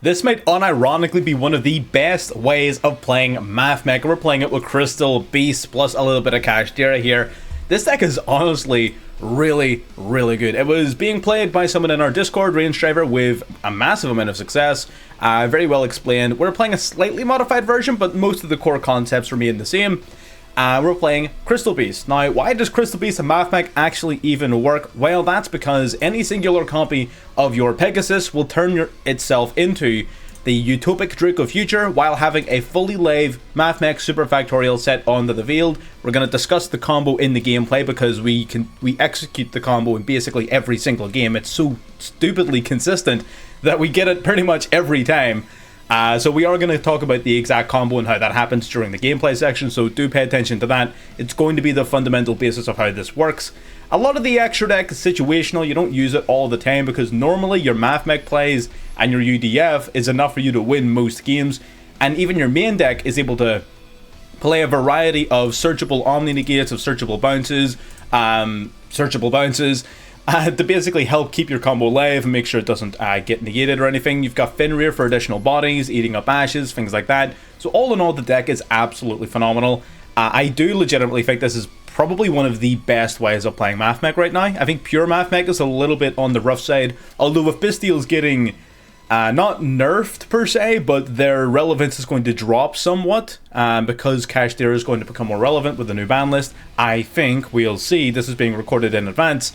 This might unironically be one of the best ways of playing Mathmech. We're playing it with Crystal Beast plus a little bit of Kashtira here. This deck is honestly really good. It was being played by someone in our Discord, Range Driver, with a massive amount of success. Very well explained. We're playing a slightly modified version, but most of the core concepts remain the same. We're playing Crystal Beast. Now, why does Crystal Beast and Mathmech actually even work? Well, that's because any singular copy of your Pegasus will turn itself into the Utopic Drake of Future while having a fully live Mathmech Super Factorial set onto the field. We're going to discuss the combo in the gameplay because we execute the combo in basically every single game. It's so stupidly consistent that we get it pretty much every time. So we are going to talk about the exact combo and how that happens during the gameplay section, so do pay attention to that. It's going to be the fundamental basis of how this works. A lot of the extra deck is situational. You don't use it all the time because normally your Mathmech plays and your UDF is enough for you to win most games, and even your main deck is able to play a variety of searchable Omni Negates, of searchable bounces, to basically help keep your combo alive and make sure it doesn't get negated or anything. You've got Fenrir for additional bodies, eating up ashes, things like that. So all in all, the deck is absolutely phenomenal. I do legitimately think this is probably one of the best ways of playing Mathmech right now. I think pure Mathmech is a little bit on the rough side, although with Bystials getting not nerfed per se, but their relevance is going to drop somewhat because Kashtira is going to become more relevant with the new ban list. I think we'll see. This is being recorded in advance.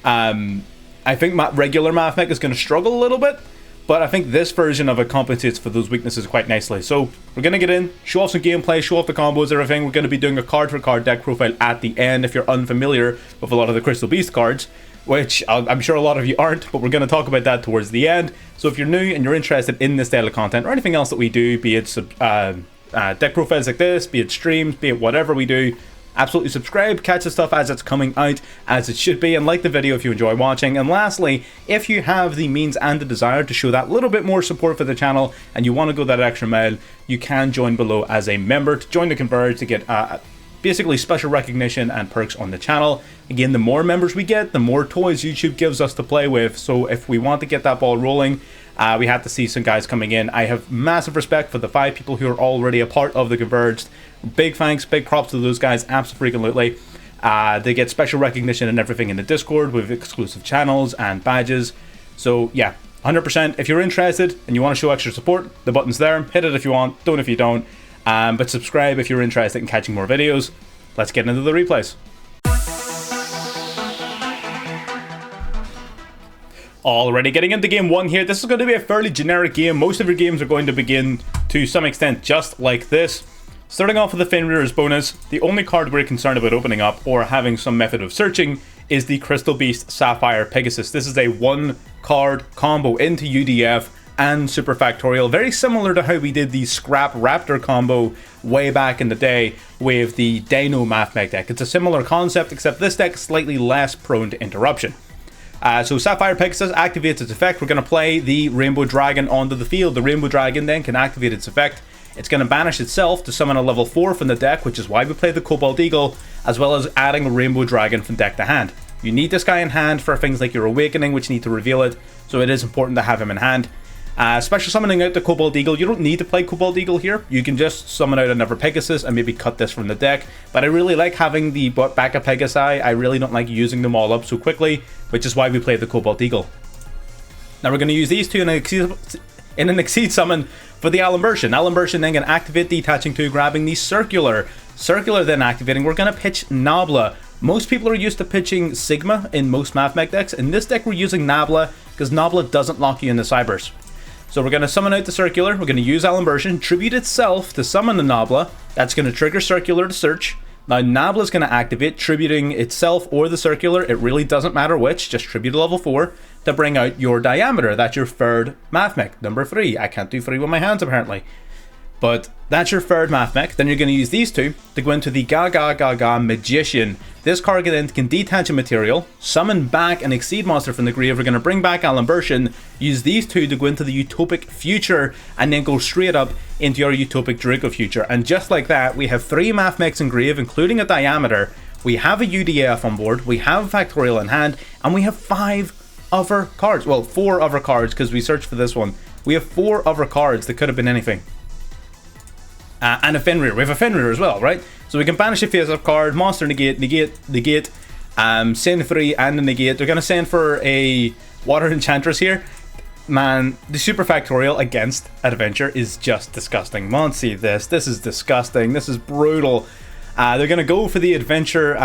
I think regular Mathmech is going to struggle a little bit, but I think this version of it compensates for those weaknesses quite nicely. So we're going to get in, show off some gameplay, show off the combos, everything. We're going to be doing a card for card deck profile at the end if you're unfamiliar with a lot of the Crystal Beast cards, which I'm sure a lot of you aren't, but we're going to talk about that towards the end. So if you're new and you're interested in this style of content or anything else that we do, be it deck profiles like this, be it streams, be it whatever we do, absolutely subscribe, catch the stuff as it's coming out, as it should be, and like the video if you enjoy watching. And lastly, if you have the means and the desire to show that little bit more support for the channel and you want to go that extra mile, you can join below as a member to join the Converged to get basically special recognition and perks on the channel. Again, the more members we get, the more toys YouTube gives us to play with. So if we want to get that ball rolling, we have to see some guys coming in. I have massive respect for the 5 people who are already a part of the Converged. Big thanks, big props to those guys, absolutely. They get special recognition and everything in the Discord with exclusive channels and badges. So yeah, 100%. If you're interested and you want to show extra support, the button's there. Hit it if you want, don't if you don't. But subscribe if you're interested in catching more videos. Let's get into the replays. Already getting into game 1 here. This is going to be a fairly generic game. Most of your games are going to begin to some extent just like this. Starting off with the Fenrir's bonus, the only card we're concerned about opening up or having some method of searching is the Crystal Beast Sapphire Pegasus. This is a 1-card combo into UDF and Super Factorial, very similar to how we did the Scrap Raptor combo way back in the day with the Dino Mathmech deck. It's a similar concept, except this deck is slightly less prone to interruption. So Sapphire Pegasus activates its effect. We're going to play the Rainbow Dragon onto the field. The Rainbow Dragon then can activate its effect. It's going to banish itself to summon a level 4 from the deck, which is why we play the Cobalt Eagle, as well as adding a Rainbow Dragon from deck to hand. You need this guy in hand for things like your Awakening, which need to reveal it, so it is important to have him in hand. Special summoning out the Cobalt Eagle. You don't need to play Cobalt Eagle here. You can just summon out another Pegasus and maybe cut this from the deck. But I really like having the backup Pegasi. I really don't like using them all up so quickly, which is why we play the Cobalt Eagle. Now we're going to use these two in an Exceed summon for the Alimbertian. Alimbertian then can activate, detaching to, grabbing the Circular. Circular then activating. We're going to pitch Nabla. Most people are used to pitching Sigma in most Mathmech decks. In this deck we're using Nabla because Nabla doesn't lock you into Cybers. So we're going to summon out the Circular, we're going to use Alimbertian, tribute itself to summon the Nabla. That's going to trigger Circular to search. Now Nabla is going to activate, tributing itself or the Circular, it really doesn't matter which, just tribute to level 4 to bring out your Diameter. That's your third Mathmech, number 3. I can't do 3 with my hands apparently. But that's your third Mathmech. Then you're going to use these two to go into the Gaga Magician. This card can detach a material, summon back an Exceed monster from the grave. We're going to bring back Alimbertian, use these two to go into the Utopic Future, and then go straight up into your Utopic Drake of Future. And just like that, we have 3 Mathmechs in grave, including a Diameter. We have a UDF on board, we have Factorial in hand, and we have 5 other cards. Well, 4 other cards, because we searched for this one. We have 4 other cards that could have been anything. And a Fenrir. We have a Fenrir as well, right? So we can banish a face-up card, monster negate, negate, send 3 and a negate. They're going to send for a Water Enchantress here. Man, the super factorial against Adventure is just disgusting. Man, see this. This is disgusting. This is brutal. They're going to go for the Adventure,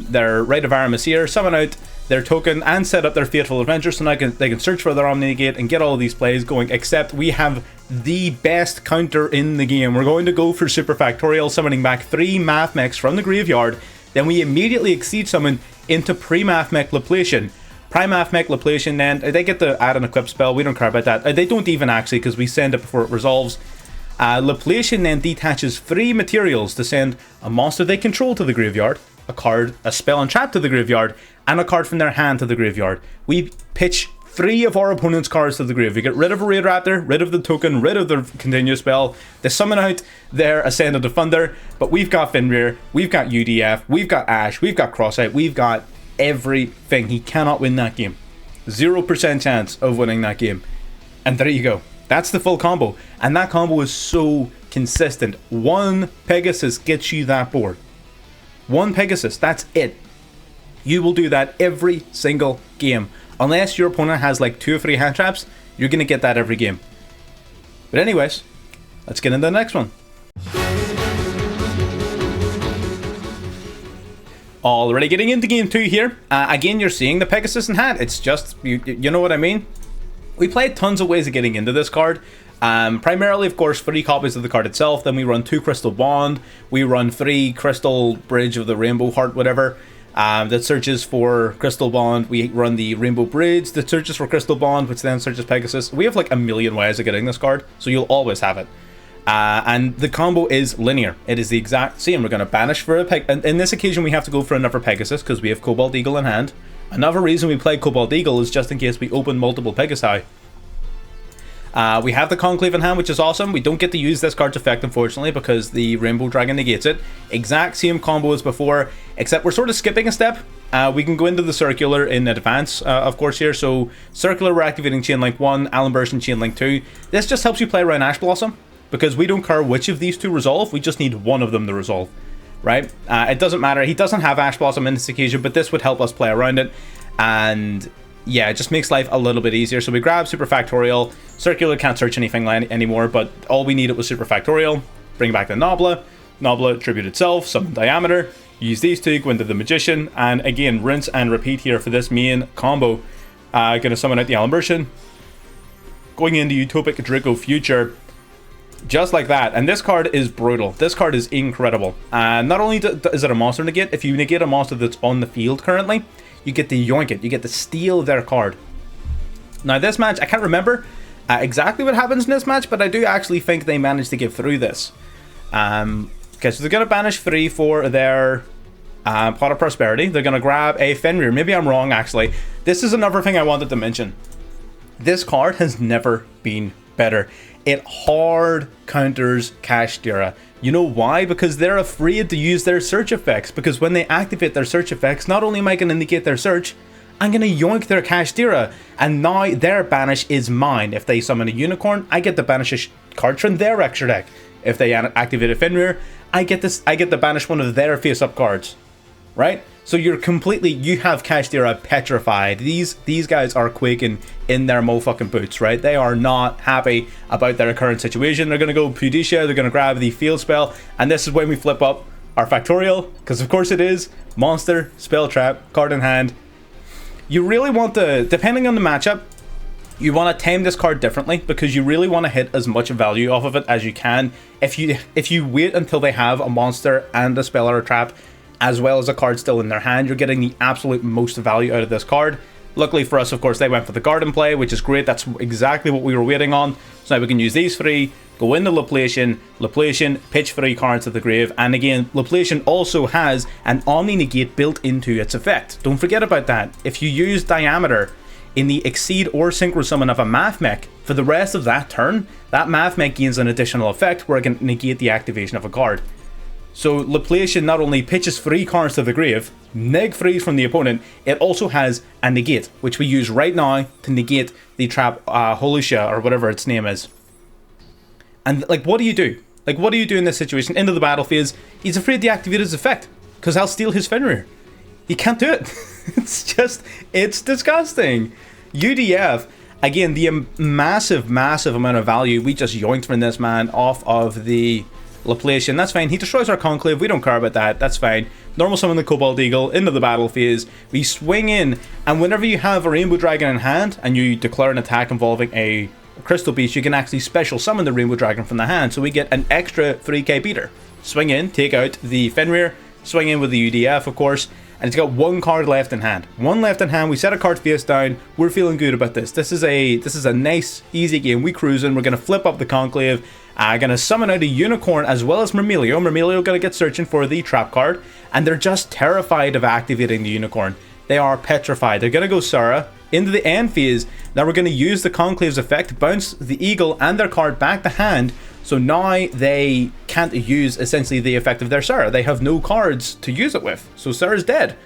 their Rite of Aramis here, summon out their token and set up their Fateful Adventure, so now they can search for their Omni-Negate and get all of these plays going, except we have the best counter in the game. We're going to go for Super Factorial, summoning back 3 Mathmechs from the graveyard. Then we immediately Exceed Summon into Pre-Mathmech Laplation. Prime Mathmech Laplation, then they get to add an equip spell. We don't care about that. They don't even actually, because we send it before it resolves. Laplation then detaches 3 materials to send a monster they control to the graveyard, a card, a spell and trap to the graveyard, and a card from their hand to the graveyard. We pitch 3 of our opponent's cards to the grave. We get rid of a Raid Raptor, rid of the token, rid of their continuous spell. They summon out their Ascendant of Thunder, but we've got Fenrir, we've got UDF, we've got Ash, we've got Crossite, we've got everything. He cannot win that game. 0% chance of winning that game. And there you go. That's the full combo. And that combo is so consistent. 1 Pegasus gets you that board. 1 Pegasus, that's it. You will do that every single game. Unless your opponent has like 2 or 3 hand traps, you're going to get that every game. But anyways, let's get into the next one. Already getting into game 2 here. Again, you're seeing the Pegasus in hand. It's just, you know what I mean? We played tons of ways of getting into this card. Primarily, of course, 3 copies of the card itself. Then we run 2 Crystal Bond. We run 3 Crystal Bridge of the Rainbow Heart, whatever. That searches for Crystal Bond. We run the Rainbow Bridge that searches for Crystal Bond, which then searches Pegasus. We have like a million ways of getting this card, so you'll always have it. And the combo is linear. It is the exact same. We're going to banish for a and in this occasion we have to go for another Pegasus because we have Cobalt Eagle in hand. Another reason we play Cobalt Eagle is just in case we open multiple Pegasi. We have the Conclave in hand, which is awesome. We don't get to use this card's effect, unfortunately, because the Rainbow Dragon negates it. Exact same combo as before, except we're sort of skipping a step. We can go into the Circular in advance, of course, here. So, Circular, we're activating Chain Link 1, Allen Burst and Chain Link 2. This just helps you play around Ash Blossom, because we don't care which of these 2 resolve, we just need one of them to resolve, right? It doesn't matter. He doesn't have Ash Blossom in this occasion, but this would help us play around it. And yeah, it just makes life a little bit easier. So we grab Super Factorial. Circular can't search anything anymore, but all we needed was Super Factorial. Bring back the Nobla. Nobla, tribute itself, summon Diameter. Use these 2, go into the Magician. And again, rinse and repeat here for this main combo. Gonna summon out the Allen Burst. Going into Utopic Draco Future. Just like that. And this card is brutal. This card is incredible. Not only is it a monster negate, if you negate a monster that's on the field currently, you get to yoink it. You get to steal their card. Now this match, I can't remember exactly what happens in this match, but I do actually think they managed to get through this. Okay, so they're going to banish 3 for their Pot of Prosperity. They're going to grab a Fenrir. Maybe I'm wrong, actually. This is another thing I wanted to mention. This card has never been better. It hard counters Kashtira. You know why? Because they're afraid to use their search effects. Because when they activate their search effects, not only am I going to negate their search, I'm going to yoink their Kashtira. And now their banish is mine. If they summon a Unicorn, I get to banish a card from their extra deck. If they activate a Fenrir, I get to banish one of their face-up cards. Right? So you have Kashtira petrified. These guys are quaking in their mo-fucking boots, right? They are not happy about their current situation. They're going to go Pudisha, they're going to grab the field spell, and this is when we flip up our Factorial, because of course it is. Monster, spell trap, card in hand. You really want to, depending on the matchup, you want to tame this card differently, because you really want to hit as much value off of it as you can. If you wait until they have a monster and a spell or a trap, as well as a card still in their hand, you're getting the absolute most value out of this card. Luckily for us, of course, they went for the garden play, which is great. That's exactly what we were waiting on. So now we can use these 3, go into Laplation, pitch 3 cards to the grave. And again, Laplation also has an Omni Negate built into its effect. Don't forget about that. If you use Diameter in the Exceed or Synchro Summon of a Mathmech, for the rest of that turn, that Mathmech gains an additional effect where it can negate the activation of a card. So Laplation not only pitches 3 cards to the grave, neg freeze from the opponent, it also has a negate, which we use right now to negate the trap Holusha, or whatever its name is. And like, what do you do? Like, what do you do in this situation? Into the battle phase, he's afraid to activate his effect, because I'll steal his Fenrir. You can't do it. It's disgusting. UDF, again, the massive amount of value we just yoinked from this man off of the Laplacian. That's fine. He destroys our Conclave. We don't care about that. That's fine. Normal summon the Cobalt Eagle into the battle phase. We swing in, and whenever you have a Rainbow Dragon in hand and you declare an attack involving a Crystal Beast, you can actually special summon the Rainbow Dragon from the hand. So we get an extra 3k beater. Swing in, take out the Fenrir, swing in with the UDF, of course, and it's got one card left in hand. One left in hand. We set a card face down. We're feeling good about this. This is a nice, easy game. We cruising. We're gonna flip up the Conclave. Gonna summon out a Unicorn as well as Myrmelio. Myrmelio gonna get searching for the trap card, and they're just terrified of activating the Unicorn. They are petrified. They're gonna go Sara into the end phase. Now we're gonna use the Conclave's effect, bounce the Eagle and their card back to hand. So now they can't use essentially the effect of their Sara. They have no cards to use it with. So Sara's dead.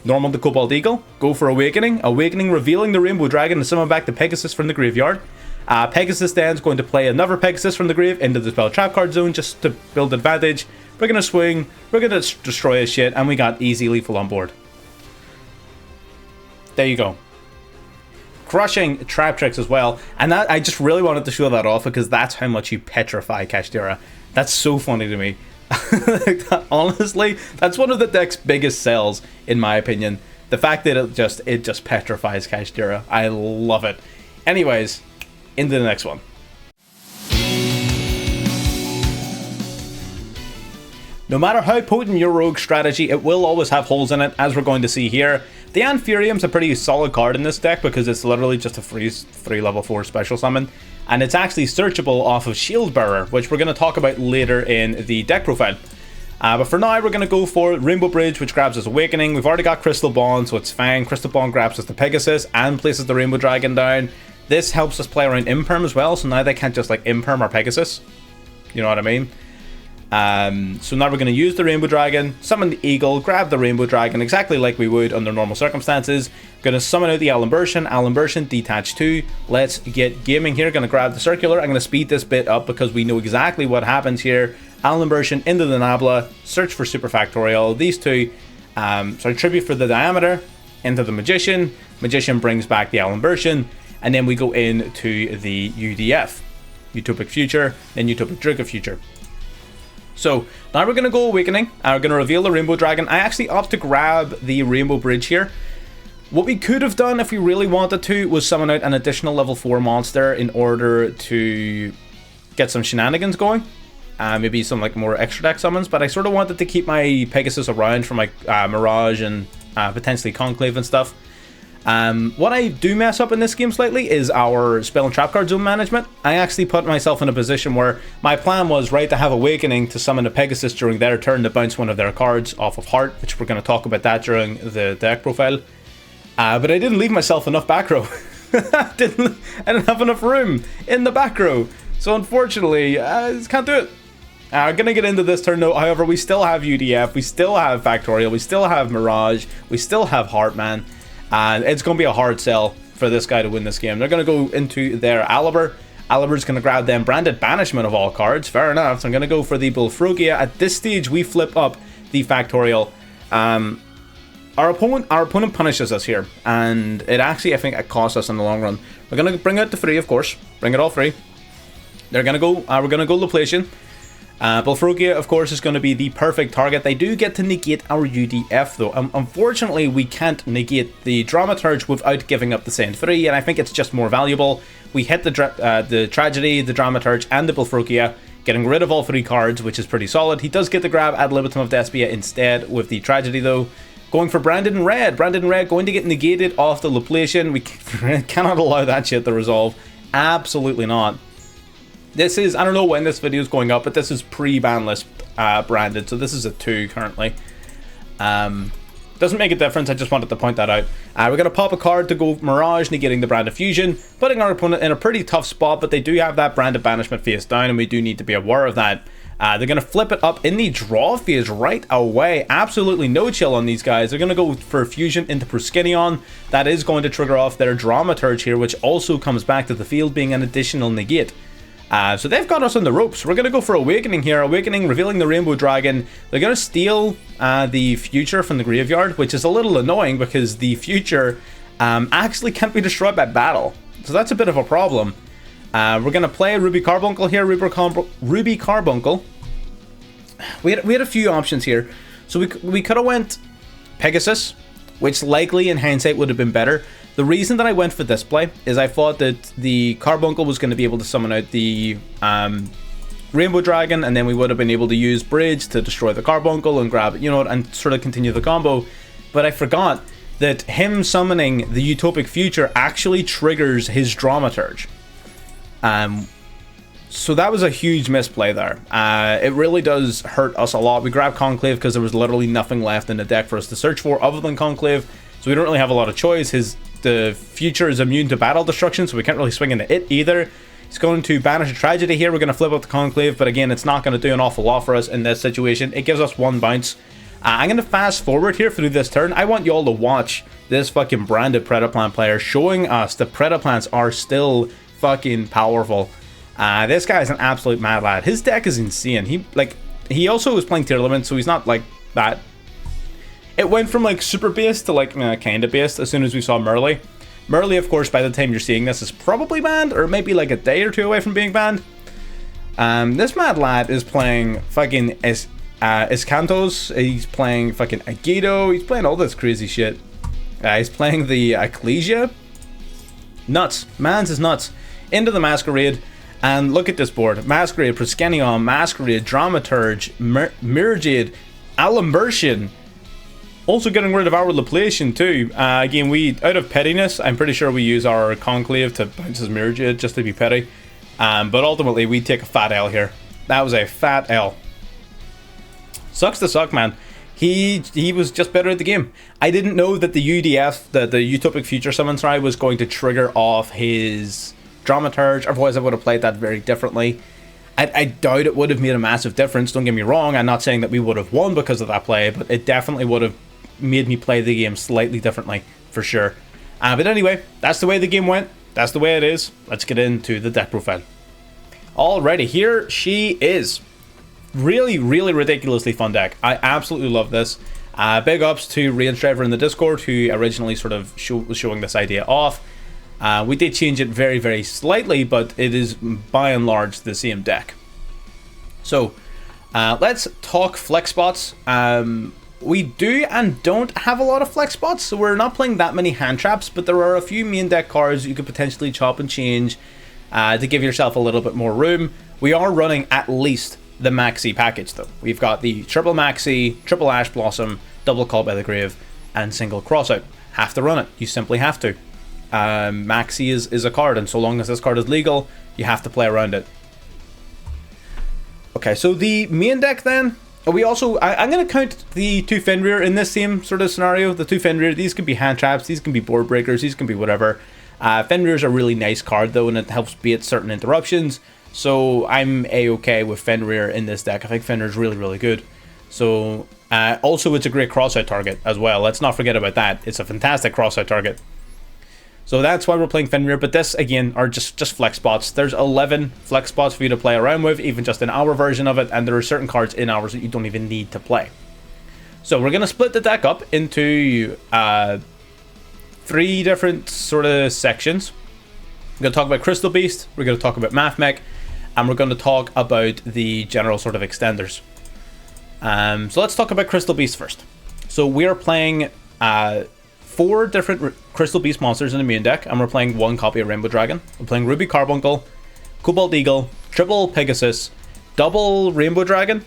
Normal the Cobalt Eagle. Go for Awakening. Awakening revealing the Rainbow Dragon and summon back the Pegasus from the graveyard. Pegasus then is going to play another Pegasus from the grave into the spell trap card zone just to build advantage. We're going to swing. We're going to destroy his shit. And we got easy lethal on board. There you go. Crushing Trap Tricks as well, and that I just really wanted to show that off because that's how much you petrify Kashtira. That's so funny to me. Honestly, that's one of the deck's biggest sells, in my opinion. The fact that it just petrifies Kashtira. I love it. Anyways, into the next one. No matter how potent your rogue strategy, it will always have holes in it, as we're going to see here. The Anthurium's a pretty solid card in this deck because it's literally just a free level 4 special summon, and it's actually searchable off of Shield Bearer, which we're going to talk about later in the deck profile. But for now, we're going to go for Rainbow Bridge, which grabs us Awakening. We've already got Crystal Bond, so it's fine. Crystal Bond grabs us the Pegasus and places the Rainbow Dragon down. This helps us play around Imperm as well, so now they can't just like Imperm our Pegasus. You know what I mean? So now we're going to use the Rainbow Dragon, summon the Eagle, grab the Rainbow Dragon exactly like we would under normal circumstances. Going to summon out the Alimbertian, detach 2. Let's get gaming here. Going to grab the Circular. I'm going to speed this bit up because we know exactly what happens here. Alimbertian into the Nabla, search for Super Factorial. These two, tribute for the Diameter, into the Magician. Magician brings back the Alimbertian, and then we go into the UDF. Utopic Future, then Utopic Druid Future. So now we're going to go Awakening. We're going to reveal the Rainbow Dragon. I actually opt to grab the Rainbow Bridge here. What we could have done if we really wanted to was summon out an additional level 4 monster in order to get some shenanigans going. Maybe some like more extra deck summons, but I sort of wanted to keep my Pegasus around for my Mirage and potentially Conclave and stuff. What I do mess up in this game slightly is our spell and trap card zone management. I actually put myself in a position where my plan was to have Awakening to summon a Pegasus during their turn to bounce one of their cards off of Heart, which we're going to talk about that during the deck profile. But I didn't leave myself enough back row. I didn't have enough room in the back row. So unfortunately, I just can't do it. I'm going to get into this turn though. However, we still have UDF, we still have Factorial, we still have Mirage, we still have Heartman. And it's going to be a hard sell for this guy to win this game. They're going to go into their Aliber. Aliber's going to grab them Branded Banishment of all cards. Fair enough. So I'm going to go for the Bullfrogia. At this stage, we flip up the Factorial. Our opponent punishes us here. And it actually, I think, it costs us in the long run. We're going to bring out the free, of course. Bring it all free. They're going to go, we're going to go Laplacian. Bullfrogia, of course, is going to be the perfect target. They do get to negate our UDF, though. Unfortunately, we can't negate the Dramaturge without giving up the Send Free, and I think it's just more valuable. We hit the Tragedy, the Dramaturge, and the Bullfrogia, getting rid of all 3 cards, which is pretty solid. He does get the grab Ad Libitum of Despia instead with the Tragedy, though. Going for Branded in Red. Branded in Red going to get negated off the Laplacian. We cannot allow that shit to resolve. Absolutely not. This is, I don't know when this video is going up, but this is pre-ban list branded, so this is a 2 currently. Doesn't make a difference, I just wanted to point that out. We're going to pop a card to go Mirage, negating the Brand of Fusion, putting our opponent in a pretty tough spot, but they do have that Brand of Banishment face down, and we do need to be aware of that. They're going to flip it up in the draw phase right away. Absolutely no chill on these guys. They're going to go for Fusion into Proskinion. That is going to trigger off their Dramaturge here, which also comes back to the field, being an additional negate. So they've got us on the ropes. We're going to go for Awakening here. Awakening, revealing the Rainbow Dragon. They're going to steal the Future from the graveyard, which is a little annoying because the Future actually can't be destroyed by battle. So that's a bit of a problem. We're going to play Ruby Carbuncle here. Ruby Carbuncle. We had a few options here. So we could have went Pegasus, which likely in hindsight would have been better. The reason that I went for this play is I thought that the Carbuncle was going to be able to summon out the Rainbow Dragon, and then we would have been able to use Bridge to destroy the Carbuncle and grab it, you know, and sort of continue the combo. But I forgot that him summoning the Utopic Future actually triggers his Dramaturge. So that was a huge misplay there. It really does hurt us a lot. We grabbed Conclave because there was literally nothing left in the deck for us to search for other than Conclave, so we don't really have a lot of choice. The Future is immune to battle destruction, so we can't really swing into it either. He's going to banish a Tragedy here. We're going to flip out the Conclave, but again, it's not going to do an awful lot for us in this situation. It gives us one bounce. I'm going to fast forward here through this turn. I want y'all to watch this fucking branded Predaplant player showing us that Predaplants are still fucking powerful. This guy is an absolute mad lad. His deck is insane. He also was playing Tearlament, so he's not like that. It went from like super based to like kinda based as soon as we saw Merle. Merle, of course, by the time you're seeing this, is probably banned, or maybe like a day or two away from being banned. This mad lad is playing fucking Escantos. He's playing fucking Agido. He's playing all this crazy shit. He's playing the Ecclesia. Nuts. Mans is nuts. Into the Masquerade. And look at this board. Masquerade, Proskenion, Masquerade, Dramaturge, Mirrorjade, Alimbertian. Also getting rid of our Laplacian too. Again, out of pettiness, I'm pretty sure we use our Conclave to bounce his Mirrorjade just to be petty. But ultimately, we take a fat L here. That was a fat L. Sucks to suck, man. He was just better at the game. I didn't know that the UDF, the Utopic Future Summon, sorry, was going to trigger off his Dramaturge. Otherwise, I would have played that very differently. I doubt it would have made a massive difference. Don't get me wrong. I'm not saying that we would have won because of that play, but it definitely would have made me play the game slightly differently, for sure. But anyway, that's the way the game went. That's the way it is. Let's get into the deck profile. Alrighty, here she is. Really, really ridiculously fun deck. I absolutely love this. Big ups to Range Driver in the Discord, who originally sort of was showing this idea off. We did change it very, very slightly, but it is by and large the same deck. So, let's talk flex spots. We do and don't have a lot of flex spots, so we're not playing that many hand traps, but there are a few main deck cards you could potentially chop and change to give yourself a little bit more room. We are running at least the Maxi package though. We've got the triple Maxi, triple Ash Blossom, double Call by the Grave, and single Crossout. Have to run it. You simply have to. Maxi is a card, and so long as this card is legal, you have to play around it. Okay, so the main deck then, we also, I'm going to count the two Fenrir in this same sort of scenario. The two Fenrir, these can be hand traps, these can be board breakers, these can be whatever. Fenrir is a really nice card though, and it helps bait certain interruptions. So I'm a-okay with Fenrir in this deck. I think Fenrir is really, really good. So also it's a great cross-out target as well. Let's not forget about that. It's a fantastic cross-out target. So that's why we're playing Fenrir, but this, again, are just flex spots. There's 11 flex spots for you to play around with, even just in our version of it, and there are certain cards in ours that you don't even need to play. So we're going to split the deck up into 3 different sort of sections. We're going to talk about Crystal Beast, we're going to talk about Mathmech, and we're going to talk about the general sort of extenders. So let's talk about Crystal Beast first. So we are playing 4 different Crystal Beast monsters in the main deck, and we're playing 1 copy of Rainbow Dragon. We're playing Ruby Carbuncle, Cobalt Eagle, triple Pegasus, double Rainbow Dragon,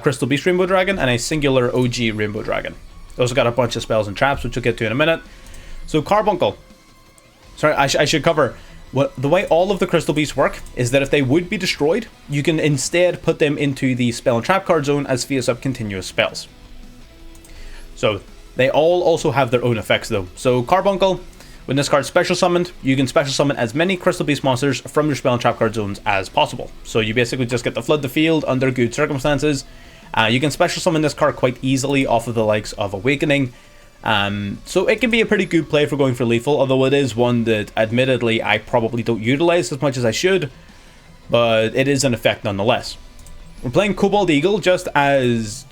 Crystal Beast Rainbow Dragon, and a singular OG Rainbow Dragon. Also got a bunch of spells and traps, which we'll get to in a minute. So Carbuncle. Sorry, I should cover. The way all of the Crystal Beasts work is that if they would be destroyed, you can instead put them into the spell and trap card zone as face-up continuous spells. So They all also have their own effects though. So Carbuncle, when this card's special summoned, you can special summon as many Crystal Beast monsters from your spell and trap card zones as possible. So you basically just get to flood the field under good circumstances. You can special summon this card quite easily off of the likes of Awakening. So it can be a pretty good play for going for lethal, although it is one that admittedly I probably don't utilize as much as I should, but it is an effect nonetheless. We're playing Cobalt Eagle just as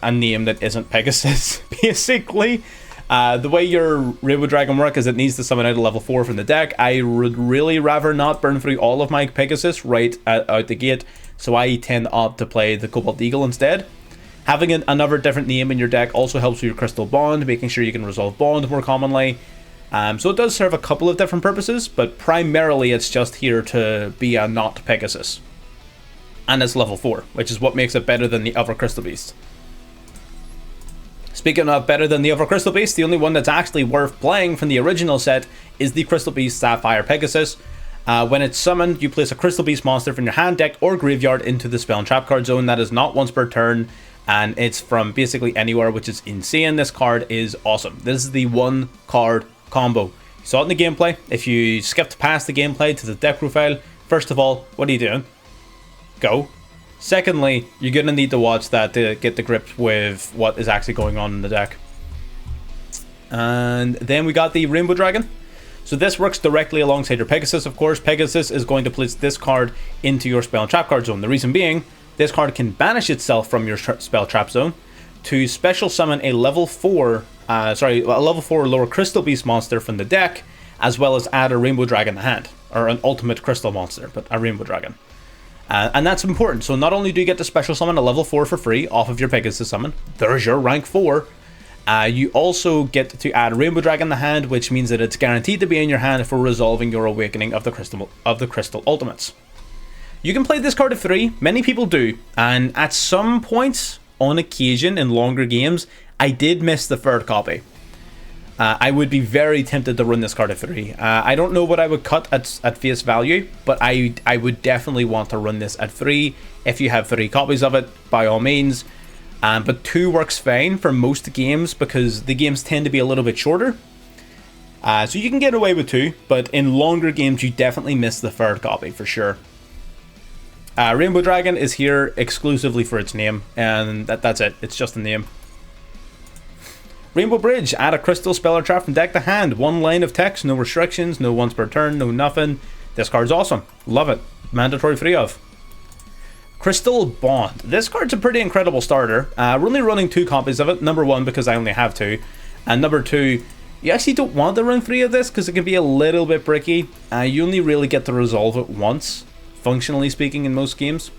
a name that isn't Pegasus, basically. The way your Rainbow Dragon work is it needs to summon out a level 4 from the deck. I would really rather not burn through all of my Pegasus right out the gate, so I tend to opt to play the Cobalt Eagle instead. Having another different name in your deck also helps with your Crystal Bond, making sure you can resolve Bond more commonly. So it does serve a couple of different purposes, but primarily it's just here to be a not Pegasus. And it's level 4, which is what makes it better than the other Crystal Beasts. Speaking of better than the other Crystal Beasts, the only one that's actually worth playing from the original set is the Crystal Beast Sapphire Pegasus. When it's summoned, you place a Crystal Beast monster from your hand, deck, or graveyard into the spell and trap card zone. That is not once per turn, and it's from basically anywhere, which is insane. This card is awesome. This is the one card combo. You saw it in the gameplay. If you skipped past the gameplay to the deck profile, first of all, what are you doing? Go. Secondly, you're going to need to watch that to get the grip with what is actually going on in the deck. And then we got the Rainbow Dragon. So this works directly alongside your Pegasus, of course. Pegasus is going to place this card into your spell and trap card zone. The reason being, this card can banish itself from your spell trap zone to special summon a level 4 lower Crystal Beast monster from the deck, as well as add a Rainbow Dragon to hand, or an ultimate crystal monster, but a Rainbow Dragon. And that's important. So not only do you get to special summon a level 4 for free off of your Pegasus summon, there's your rank 4. You also get to add Rainbow Dragon in the hand, which means that it's guaranteed to be in your hand for resolving your Awakening of the Crystal Ultimates. You can play this card at 3. Many people do, and at some points, on occasion in longer games, I did miss the third copy. I would be very tempted to run this card at 3. I don't know what I would cut at face value, but I would definitely want to run this at 3. If you have 3 copies of it, by all means. But 2 works fine for most games because the games tend to be a little bit shorter. So you can get away with 2, but in longer games you definitely miss the third copy for sure. Rainbow Dragon is here exclusively for its name, and that's it. It's just a name. Rainbow Bridge, add a crystal spell or trap from deck to hand. 1 line of text, no restrictions, no once per turn, no nothing. This card's awesome. Love it. Mandatory 3 of. Crystal Bond. This card's a pretty incredible starter. We're only running 2 copies of it. Number 1, because I only have 2. And number 2, you actually don't want to run 3 of this because it can be a little bit bricky. You only really get to resolve it once, functionally speaking, in most games.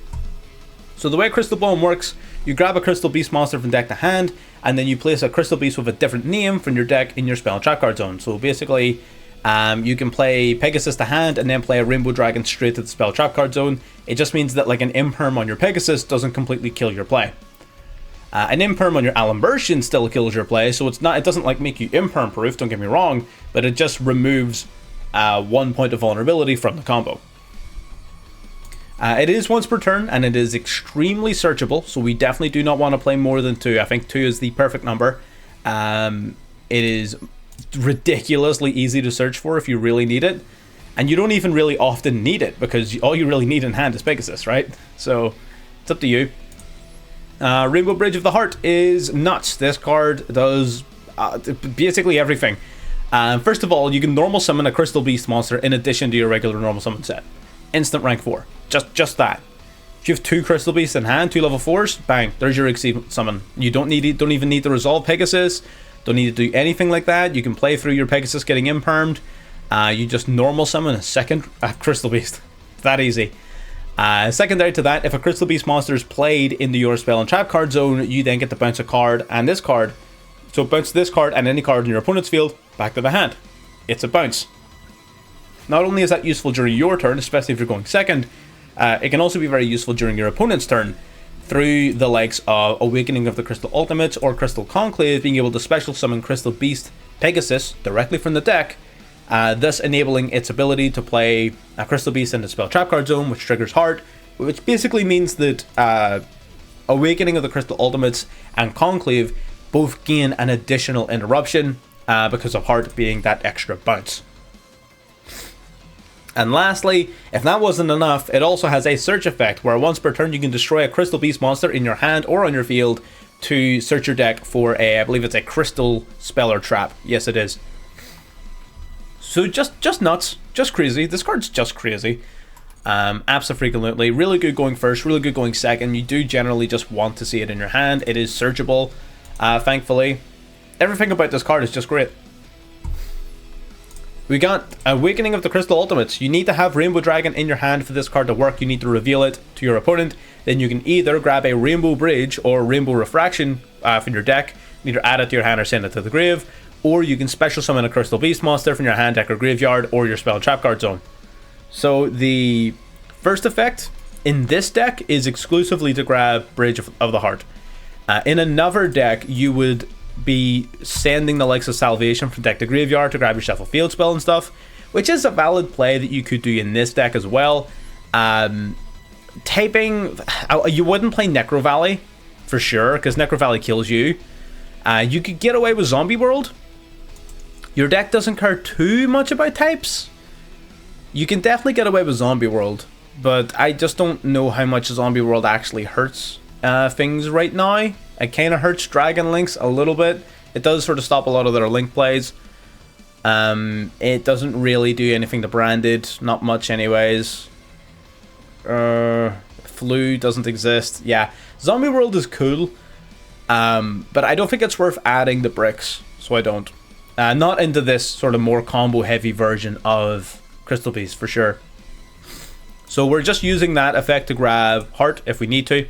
So the way Crystal Bond works, you grab a Crystal Beast monster from deck to hand, and then you place a Crystal Beast with a different name from your deck in your spell and trap card zone. So basically, you can play Pegasus to hand and then play a Rainbow Dragon straight to the spell trap card zone. It just means that like an imperm on your Pegasus doesn't completely kill your play. An imperm on your Alambertian still kills your play, so it doesn't like make you imperm proof, don't get me wrong, but it just removes 1 point of vulnerability from the combo. It is once per turn, and it is extremely searchable, so we definitely do not want to play more than 2. I think 2 is the perfect number. It is ridiculously easy to search for if you really need it, and you don't even really often need it, because all you really need in hand is Pegasus, right? So, it's up to you. Rainbow Bridge of the Heart is nuts. This card does basically everything. First of all, you can normal summon a Crystal Beast monster in addition to your regular normal summon set. Instant rank 4. Just that. If you have 2 Crystal Beasts in hand, 2 level 4s, bang, there's your Exceed summon. You don't even need to resolve Pegasus, don't need to do anything like that. You can play through your Pegasus getting impermed. You just normal summon a second Crystal Beast. That easy. Secondary to that, if a Crystal Beast monster is played into your spell and trap card zone, you then get to bounce a card and this card. So bounce this card and any card in your opponent's field back to the hand. It's a bounce. Not only is that useful during your turn, especially if you're going second, it can also be very useful during your opponent's turn through the likes of Awakening of the Crystal Ultimates or Crystal Conclave, being able to special summon Crystal Beast Pegasus directly from the deck, thus enabling its ability to play a Crystal Beast in the spell trap card zone, which triggers Heart, which basically means that Awakening of the Crystal Ultimates and Conclave both gain an additional interruption because of Heart being that extra bounce. And lastly, if that wasn't enough, it also has a search effect where once per turn you can destroy a Crystal Beast monster in your hand or on your field to search your deck for a, I believe it's a Crystal Spell or Trap. Yes, it is. So just nuts, just crazy. This card's just crazy. Absolutely. Really good going first, really good going second. You do generally just want to see it in your hand. It is searchable, thankfully. Everything about this card is just great. We got Awakening of the Crystal Ultimates. You need to have Rainbow Dragon in your hand for this card to work. You need to reveal it to your opponent. Then you can either grab a Rainbow Bridge or Rainbow Refraction from your deck. Either add it to your hand or send it to the grave. Or you can special summon a Crystal Beast monster from your hand, deck, or graveyard, or your spell trap card zone. So the first effect in this deck is exclusively to grab Bridge of the Heart. In another deck, you would be sending the likes of Salvation from deck to graveyard to grab yourself a field spell and stuff, which is a valid play that you could do in this deck as well. Typing, you wouldn't play Necro Valley for sure, because Necro Valley kills you. You could get away with Zombie World. Your deck doesn't care too much about types. You can definitely get away with Zombie World, but I just don't know how much Zombie World actually hurts things right now. It kind of hurts Dragon Links a little bit. It does sort of stop a lot of their Link plays. It doesn't really do anything to Branded, not much anyways. Flu doesn't exist. Yeah, Zombie World is cool, but I don't think it's worth adding the bricks, so I don't. Not into this sort of more combo heavy version of Crystal Beast for sure. So we're just using that effect to grab Heart if we need to.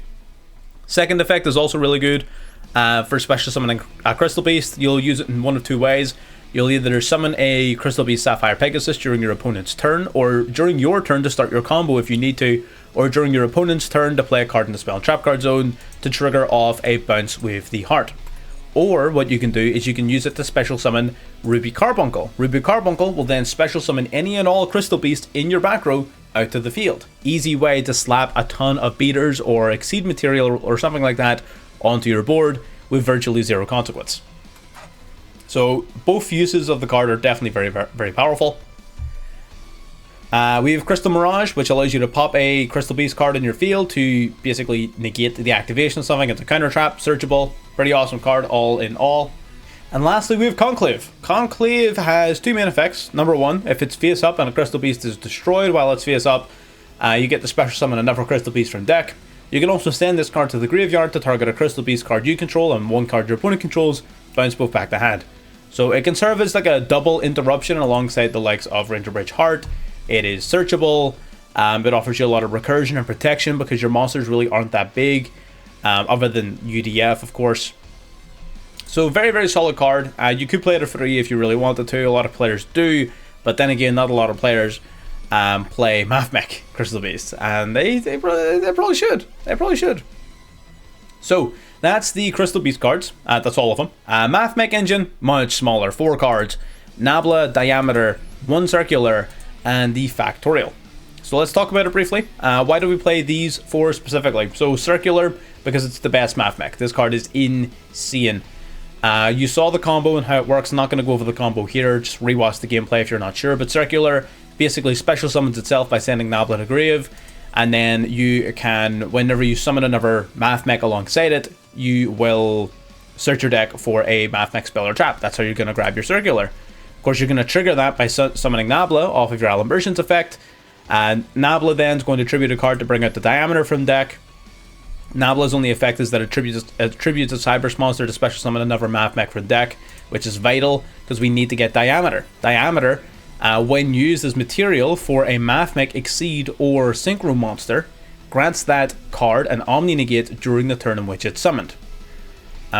Second effect is also really good for special summoning a Crystal Beast. You'll use it in one of two ways. You'll either summon a Crystal Beast Sapphire Pegasus during your opponent's turn, or during your turn to start your combo if you need to, or during your opponent's turn to play a card in the spell and trap card zone to trigger off a bounce with the Heart. Or what you can do is you can use it to special summon Ruby Carbuncle. Ruby Carbuncle will then special summon any and all Crystal Beast in your back row out to the field. Easy way to slap a ton of beaters or exceed material or something like that onto your board with virtually zero consequence. So both uses of the card are definitely very, very powerful. We have Crystal Mirage, which allows you to pop a Crystal Beast card in your field to basically negate the activation of something. It's a counter trap, searchable, pretty awesome card all in all. And lastly, we have Conclave. Conclave has two main effects. Number one, if it's face up and a Crystal Beast is destroyed while it's face up, you get to special summon another Crystal Beast from deck. You can also send this card to the graveyard to target a Crystal Beast card you control and one card your opponent controls, bounce both back to hand. So it can serve as like a double interruption alongside the likes of Ranger Bridge Heart. It is searchable. It offers you a lot of recursion and protection because your monsters really aren't that big, other than UDF, of course. So very, very solid card. You could play it for free if you really wanted to. A lot of players do, but then again, not a lot of players play Mathmech Crystal Beast, and they probably should. They probably should. So that's the Crystal Beast cards. That's all of them. Mathmech engine, much smaller, 4 cards. Nabla, Diameter, 1 Circular, and the Factorial. So let's talk about it briefly. Why do we play these 4 specifically? So Circular, because it's the best Mathmech. This card is insane. You saw the combo and how it works. I'm not going to go over the combo here. Just rewatch the gameplay if you're not sure. But Circular basically special summons itself by sending Nabla to grave. And then you can, whenever you summon another Mathmech alongside it, you will search your deck for a Mathmech spell or trap. That's how you're going to grab your Circular. Of course, you're going to trigger that by summoning Nabla off of your Alan Versions effect. And Nabla then is going to tribute a card to bring out the Diameter from deck. Nabla's only effect is that it attributes a Cyberse monster to special summon another Mathmech from deck, which is vital because we need to get Diameter. Diameter, when used as material for a Mathmech Exceed or Synchro monster, grants that card an Omni Negate during the turn in which it's summoned.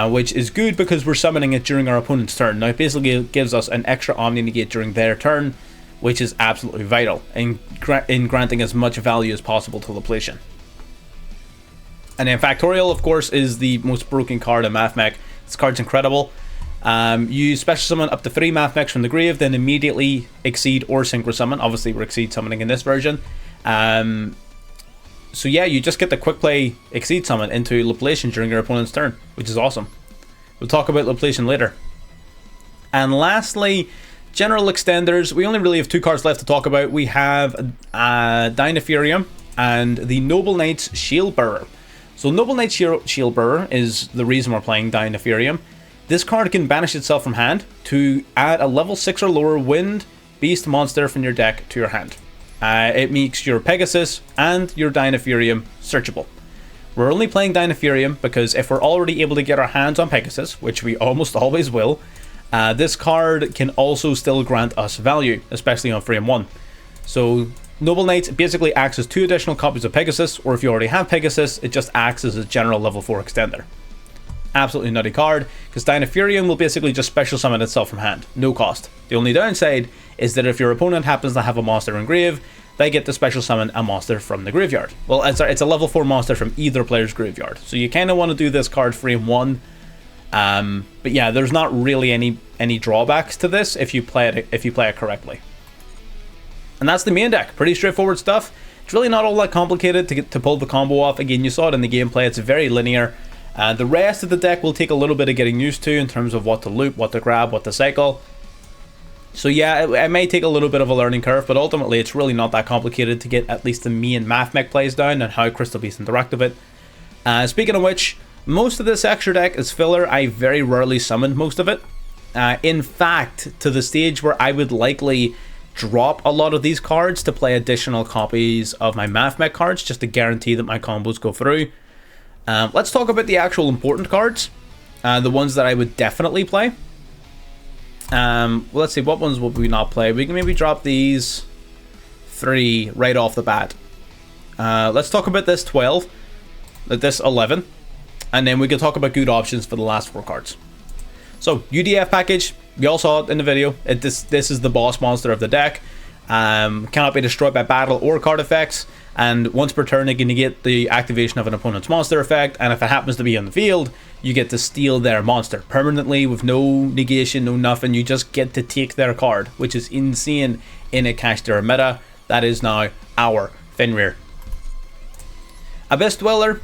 Which is good because we're summoning it during our opponent's turn. Now it basically gives us an extra Omni Negate during their turn, which is absolutely vital in granting as much value as possible to Depletion. And then Factorial, of course, is the most broken card in Mathmech. This card's incredible. You special summon up to 3 Mathmechs from the grave, then immediately Exceed or Synchro Summon. Obviously, we're Exceed summoning in this version. So yeah, you just get the quick play Exceed Summon into Depletion during your opponent's turn, which is awesome. We'll talk about Loplation later. And lastly, general extenders. We only really have 2 cards left to talk about. We have Dynafurium and the Noble Knight's Shield Bearer. So Noble Knight's Shield Bearer is the reason we're playing Dynafurium. This card can banish itself from hand to add a level 6 or lower wind beast monster from your deck to your hand. It makes your Pegasus and your Dynafurium searchable. We're only playing Dynafurium because if we're already able to get our hands on Pegasus, which we almost always will, this card can also still grant us value, especially on frame 1. So Noble Knight basically acts as 2 additional copies of Pegasus, or if you already have Pegasus, it just acts as a general level 4 extender. Absolutely nutty card, because Dynafurium will basically just special summon itself from hand, no cost. The only downside is that if your opponent happens to have a monster in grave, they get to special summon a monster from the graveyard. Well, it's a level 4 monster from either player's graveyard, so you kind of want to do this card frame 1. But yeah, there's not really any drawbacks to this if you play it correctly. And that's the main deck. Pretty straightforward stuff. It's really not all that complicated to pull the combo off. Again, you saw it in the gameplay. It's very linear. The rest of the deck will take a little bit of getting used to in terms of what to loop, what to grab, what to cycle. So yeah, it may take a little bit of a learning curve, but ultimately it's really not that complicated to get at least the main Mathmech plays down and how Crystal Beasts interact with it. Speaking of which, most of this extra deck is filler. I very rarely summoned most of it. In fact, to the stage where I would likely drop a lot of these cards to play additional copies of my Mathmech cards just to guarantee that my combos go through. Let's talk about the actual important cards, the ones that I would definitely play. Well, let's see, what ones would we not play? We can maybe drop these 3 right off the bat. Let's talk about this 12, this 11, and then we can talk about good options for the last 4 cards. So, UDF package, you all saw it in the video. This is the boss monster of the deck. Cannot be destroyed by battle or card effects, and once per turn it can negate the activation of an opponent's monster effect, and if it happens to be on the field, you get to steal their monster permanently with no negation, no nothing. You just get to take their card, which is insane in a Kashtira meta. That is now our Fenrir. Abyss Dweller,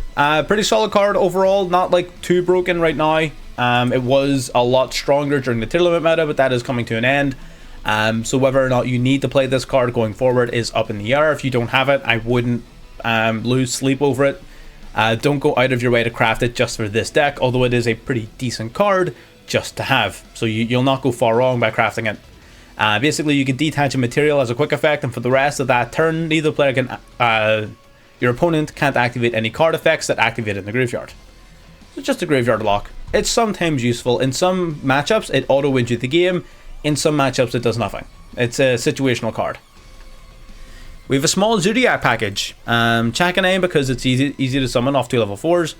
pretty solid card overall, not like too broken right now. It was a lot stronger during the Tirlament meta, but that is coming to an end. So whether or not you need to play this card going forward is up in the air. If you don't have it, I wouldn't lose sleep over it. Don't go out of your way to craft it just for this deck, although it is a pretty decent card just to have. So you'll not go far wrong by crafting it. Basically, you can detach a material as a quick effect, and for the rest of that turn, neither player can... your opponent can't activate any card effects that activate in the graveyard. So just a graveyard lock. It's sometimes useful. In some matchups, it auto-wins you the game. In some matchups, it does nothing. It's a situational card. We have a small Zodiac package. Chakanane because it's easy to summon off 2 level 4s.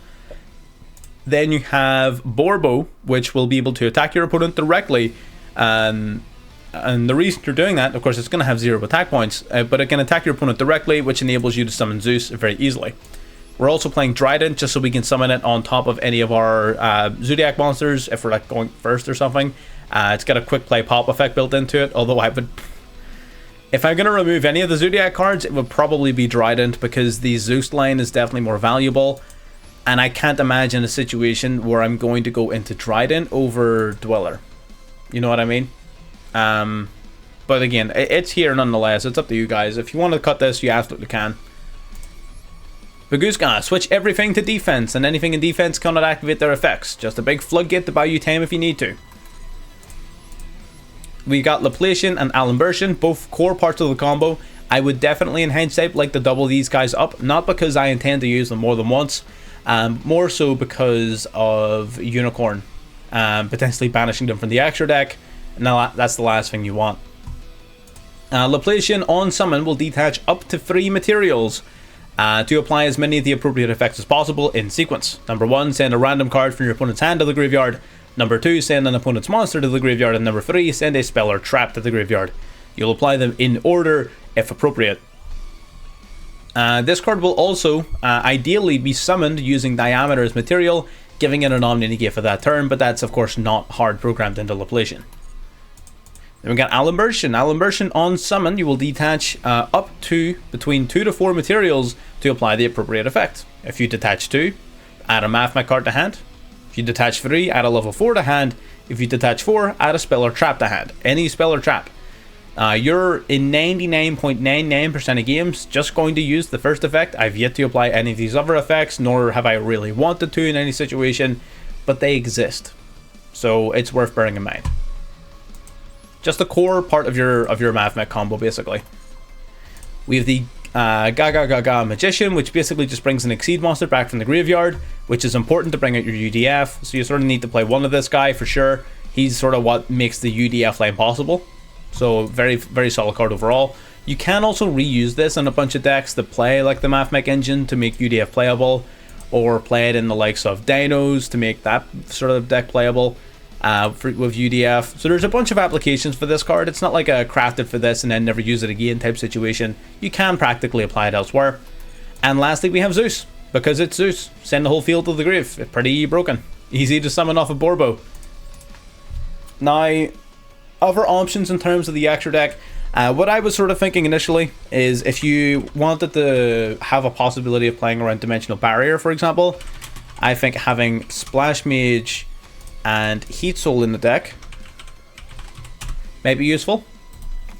Then you have Borbo, which will be able to attack your opponent directly. And the reason you're doing that, of course, it's going to have 0 attack points. But it can attack your opponent directly, which enables you to summon Zeus very easily. We're also playing Trident just so we can summon it on top of any of our Zodiac monsters if we're like going first or something. It's got a quick play pop effect built into it, although I would... If I'm going to remove any of the Zodiac cards, it would probably be Trident because the Zeus line is definitely more valuable. And I can't imagine a situation where I'm going to go into Trident over Dweller. You know what I mean? But again, it's here nonetheless. It's up to you guys. If you want to cut this, you absolutely can. PEGASUS, switch everything to defense, and anything in defense cannot activate their effects. Just a big floodgate to buy you time if you need to. We got Loplation and Alimbertion, both core parts of the combo. I would definitely in hindsight like to double these guys up, not because I intend to use them more than once, more so because of Unicorn, potentially banishing them from the extra deck. Now that's the last thing you want. Loplation on summon will detach up to 3 materials to apply as many of the appropriate effects as possible in sequence. Number 1, send a random card from your opponent's hand to the graveyard. Number 2, send an opponent's monster to the graveyard. And number 3, send a spell or trap to the graveyard. You'll apply them in order if appropriate. This card will also ideally be summoned using Diameter as material, giving it an Omni-Negate for that turn, but that's of course not hard programmed into Loplation. Then we got Alimbertion. Alimbertion on summon, you will detach up to between 2 to 4 materials to apply the appropriate effect. If you detach 2, add a Mathmech card to hand. If you detach 3, add a level 4 to hand. If you detach 4, add a spell or trap to hand. Any spell or trap. You're in 99.99% of games just going to use the first effect. I've yet to apply any of these other effects, nor have I really wanted to in any situation, but they exist. So it's worth bearing in mind. Just a core part of your Mathmech combo, basically. We have the Gaga Magician, which basically just brings an Exceed monster back from the graveyard, which is important to bring out your UDF. So you sort of need to play one of this guy for sure. He's sort of what makes the UDF line possible. So very, very solid card overall. You can also reuse this in a bunch of decks that play like the Mathmech engine to make UDF playable, or play it in the likes of Dinos to make that sort of deck playable with UDF. So there's a bunch of applications for this card. It's not like a crafted for this and then never use it again type situation. You can practically apply it elsewhere. And lastly, we have Zeus. Because it's Zeus. Send the whole field to the grave. It's pretty broken. Easy to summon off a Borbo. Now, other options in terms of the extra deck, what I was sort of thinking initially is if you wanted to have a possibility of playing around Dimensional Barrier, for example, I think having Splash Mage and Heat Soul in the deck might be useful,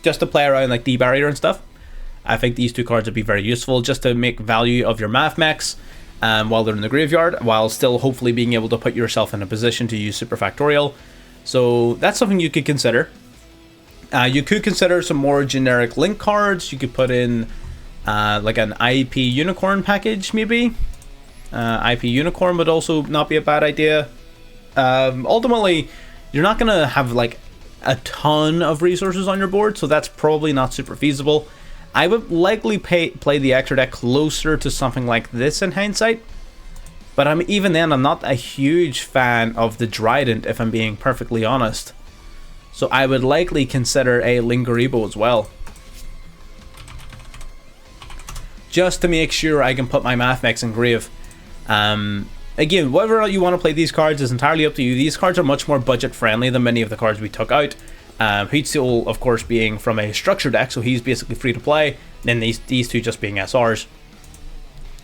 just to play around like D-Barrier and stuff. I think these two cards would be very useful just to make value of your Mathmechs while they're in the graveyard, while still hopefully being able to put yourself in a position to use Super Factorial. So that's something you could consider. You could consider some more generic link cards. You could put in like an IP Unicorn package, maybe. IP Unicorn would also not be a bad idea. Ultimately, you're not going to have like a ton of resources on your board, so that's probably not super feasible. I would likely play the extra deck closer to something like this in hindsight. But even then, I'm not a huge fan of the Trident, if I'm being perfectly honest. So I would likely consider a Lingaribo as well. Just to make sure I can put my Mathmechs in grave. Again, whether you want to play these cards is entirely up to you. These cards are much more budget friendly than many of the cards we took out. Heat Soul, of course, being from a structure deck, so he's basically free to play. Then these two just being SRs.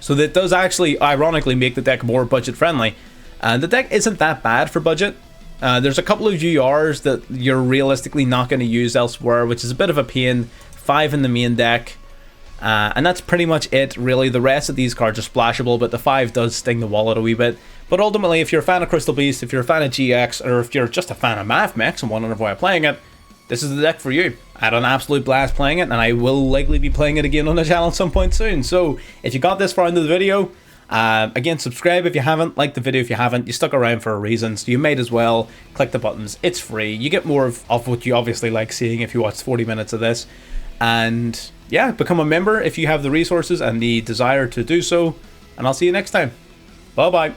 So that does actually, ironically, make the deck more budget friendly. The deck isn't that bad for budget. There's a couple of URs that you're realistically not going to use elsewhere, which is a bit of a pain. 5 in the main deck. And that's pretty much it, really. The rest of these cards are splashable, but the 5 does sting the wallet a wee bit. But ultimately, if you're a fan of Crystal Beast, if you're a fan of GX, or if you're just a fan of Mathmech and want to avoid playing it, this is the deck for you. I had an absolute blast playing it, and I will likely be playing it again on the channel at some point soon. So, if you got this far into the video, again, subscribe if you haven't, like the video if you haven't. You stuck around for a reason, so you might as well click the buttons. It's free. You get more of what you obviously like seeing if you watch 40 minutes of this. And yeah, become a member if you have the resources and the desire to do so. And I'll see you next time. Bye-bye.